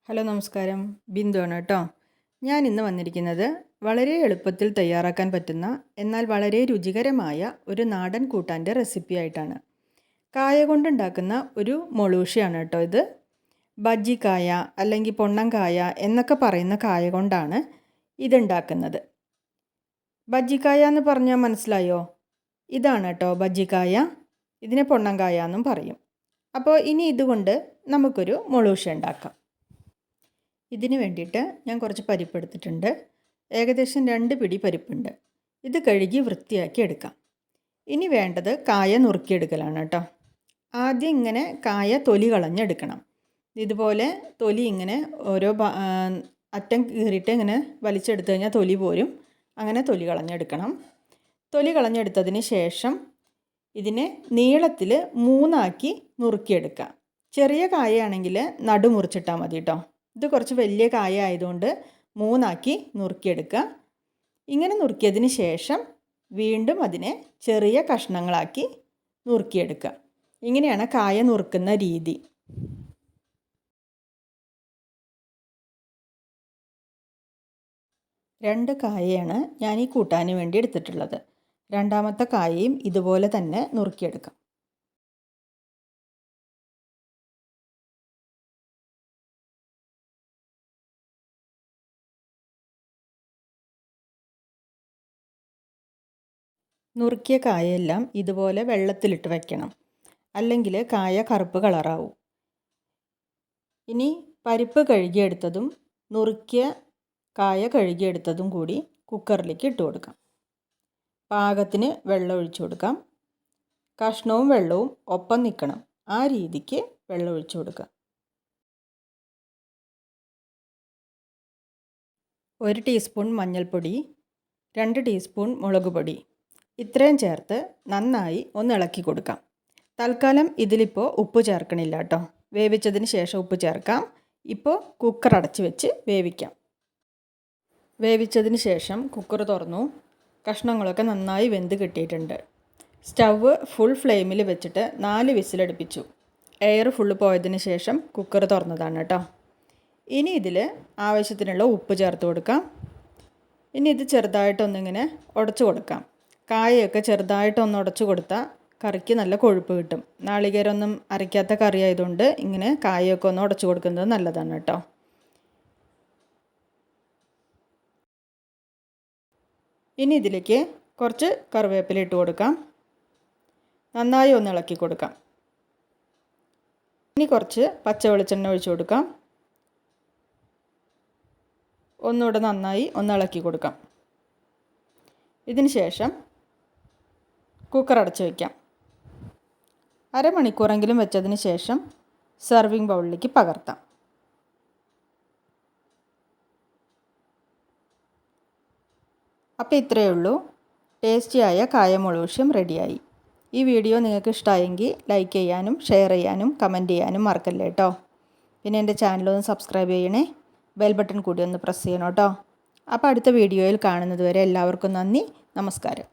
Hello നമസ്കാരം, ബിന്ദുവാണ് കേട്ടോ. ഞാൻ ഇന്ന് വന്നിരിക്കുന്നത് വളരെ എളുപ്പത്തിൽ തയ്യാറാക്കാൻ പറ്റുന്ന എന്നാൽ വളരെ രുചികരമായ ഒരു നാടൻ കൂട്ടാൻ്റെ റെസിപ്പി ആയിട്ടാണ്. കായ കൊണ്ടുണ്ടാക്കുന്ന ഒരു മൊളൂഷിയാണ് കേട്ടോ ഇത്. ബജ്ജിക്കായ അല്ലെങ്കിൽ പൊണ്ണങ്കായ എന്നൊക്കെ പറയുന്ന കായ കൊണ്ടാണ് ഇതുണ്ടാക്കുന്നത്. ബജ്ജിക്കായ എന്ന് പറഞ്ഞാൽ മനസ്സിലായോ? ഇതാണ് കേട്ടോ ബജ്ജിക്കായ. ഇതിനെ പൊണ്ണങ്കായ എന്നും പറയും. അപ്പോൾ ഇനി ഇതുകൊണ്ട് നമുക്കൊരു മൊളൂഷി ഉണ്ടാക്കാം. ഇതിന് വേണ്ടിയിട്ട് ഞാൻ കുറച്ച് പരിപ്പ് എടുത്തിട്ടുണ്ട്. ഏകദേശം 2 പിടി പരിപ്പുണ്ട്. ഇത് കഴുകി വൃത്തിയാക്കി എടുക്കാം. ഇനി വേണ്ടത് കായ നുറുക്കിയെടുക്കലാണ് കേട്ടോ. ആദ്യം ഇങ്ങനെ കായ തൊലി കളഞ്ഞെടുക്കണം. ഇതുപോലെ തൊലി ഇങ്ങനെ ഓരോ അറ്റം കീറിയിട്ട് ഇങ്ങനെ വലിച്ചെടുത്ത് കഴിഞ്ഞാൽ തൊലി പോരും. അങ്ങനെ തൊലി കളഞ്ഞെടുക്കണം. തൊലി കളഞ്ഞെടുത്തതിന് ശേഷം ഇതിനെ നീളത്തിൽ 3 ആക്കി നുറുക്കിയെടുക്കുക. ചെറിയ കായയാണെങ്കിൽ നടു മുറിച്ചിട്ടാൽ മതി കേട്ടോ. ഇത് കുറച്ച് വലിയ കായ ആയതുകൊണ്ട് 3 ആക്കി നുറുക്കിയെടുക്കുക. ഇങ്ങനെ നുറുക്കിയതിന് ശേഷം വീണ്ടും അതിനെ ചെറിയ കഷ്ണങ്ങളാക്കി നുറുക്കിയെടുക്കുക. ഇങ്ങനെയാണ് കായ നുറുക്കുന്ന രീതി. രണ്ട് കായയാണ് ഞാൻ ഈ കൂട്ടാന് വേണ്ടി എടുത്തിട്ടുള്ളത്. രണ്ടാമത്തെ കായയും ഇതുപോലെ തന്നെ നുറുക്കിയെടുക്കാം. നുറുക്കിയ കായയെല്ലാം ഇതുപോലെ വെള്ളത്തിലിട്ട് വയ്ക്കണം, അല്ലെങ്കിൽ കായ കറുപ്പ് കളറാവും. ഇനി പരിപ്പ് കഴുകിയെടുത്തതും നുറുക്കിയ കായ കഴുകിയെടുത്തതും കൂടി കുക്കറിലേക്ക് ഇട്ട് കൊടുക്കാം. പാകത്തിന് വെള്ളം ഒഴിച്ചു കൊടുക്കാം. കഷ്ണവും വെള്ളവും ഒപ്പം നിൽക്കണം, ആ രീതിക്ക് വെള്ളം ഒഴിച്ചു കൊടുക്കുക. 1 ടീസ്പൂൺ മഞ്ഞൾപ്പൊടി, 2 ടീസ്പൂൺ മുളക് പൊടി, ഇത്രയും ചേർത്ത് നന്നായി ഒന്ന് ഇളക്കി കൊടുക്കാം. തൽക്കാലം ഇതിലിപ്പോൾ ഉപ്പ് ചേർക്കണില്ല കേട്ടോ. വേവിച്ചതിന് ശേഷം ഉപ്പ് ചേർക്കാം. ഇപ്പോൾ കുക്കർ അടച്ച് വെച്ച് വേവിക്കാം. വേവിച്ചതിന് ശേഷം കുക്കർ തുറന്നു. കഷ്ണങ്ങളൊക്കെ നന്നായി വെന്ത് കിട്ടിയിട്ടുണ്ട്. സ്റ്റൗവ് ഫുൾ ഫ്ലെയിമിൽ വെച്ചിട്ട് 4 വിസിലടുപ്പിച്ചു. എയർ ഫുള്ള് പോയതിന് ശേഷം കുക്കർ തുറന്നതാണ് കേട്ടോ. ഇനി ഇതിൽ ആവശ്യത്തിനുള്ള ഉപ്പ് ചേർത്ത് കൊടുക്കാം. ഇനി ഇത് ചെറുതായിട്ടൊന്നിങ്ങനെ ഉടച്ചു കൊടുക്കാം. കായയൊക്കെ ചെറുതായിട്ടൊന്ന് ഉടച്ചു കൊടുത്താൽ കറിക്ക് നല്ല കൊഴുപ്പ് കിട്ടും. നാളികേരമൊന്നും അരയ്ക്കാത്ത കറി ആയതുകൊണ്ട് ഇങ്ങനെ കായയൊക്കെ ഒന്ന് ഉടച്ചു കൊടുക്കുന്നത് നല്ലതാണ് കേട്ടോ. ഇനി ഇതിലേക്ക് കുറച്ച് കറിവേപ്പില ഇട്ട് കൊടുക്കാം. നന്നായി ഒന്ന് ഇളക്കി കൊടുക്കാം. ഇനി കുറച്ച് പച്ച വെളിച്ചെണ്ണ ഒഴിച്ചു കൊടുക്കാം. ഒന്നുകൂടെ നന്നായി ഒന്ന് ഇളക്കി കൊടുക്കാം. ഇതിന് ശേഷം കുക്കർ അടച്ച് വയ്ക്കാം. അരമണിക്കൂറെങ്കിലും വെച്ചതിന് ശേഷം സെർവിങ് ബൗളിലേക്ക് പകർത്താം. അപ്പോൾ ഇത്രയേ ഉള്ളൂ. ടേസ്റ്റിയായ കായ മൊളൂഷ്യം റെഡിയായി. ഈ വീഡിയോ നിങ്ങൾക്ക് ഇഷ്ടമായെങ്കിൽ ലൈക്ക് ചെയ്യാനും ഷെയർ ചെയ്യാനും കമൻറ്റ് ചെയ്യാനും മറക്കല്ലേ കേട്ടോ. പിന്നെ എൻ്റെ ചാനലൊന്ന് സബ്സ്ക്രൈബ് ചെയ്യണേ. ബെൽ ബട്ടൺ കൂടി ഒന്ന് പ്രസ് ചെയ്യണം കേട്ടോ. അപ്പോൾ അടുത്ത വീഡിയോയിൽ കാണുന്നത് വരെ എല്ലാവർക്കും നന്ദി, നമസ്കാരം.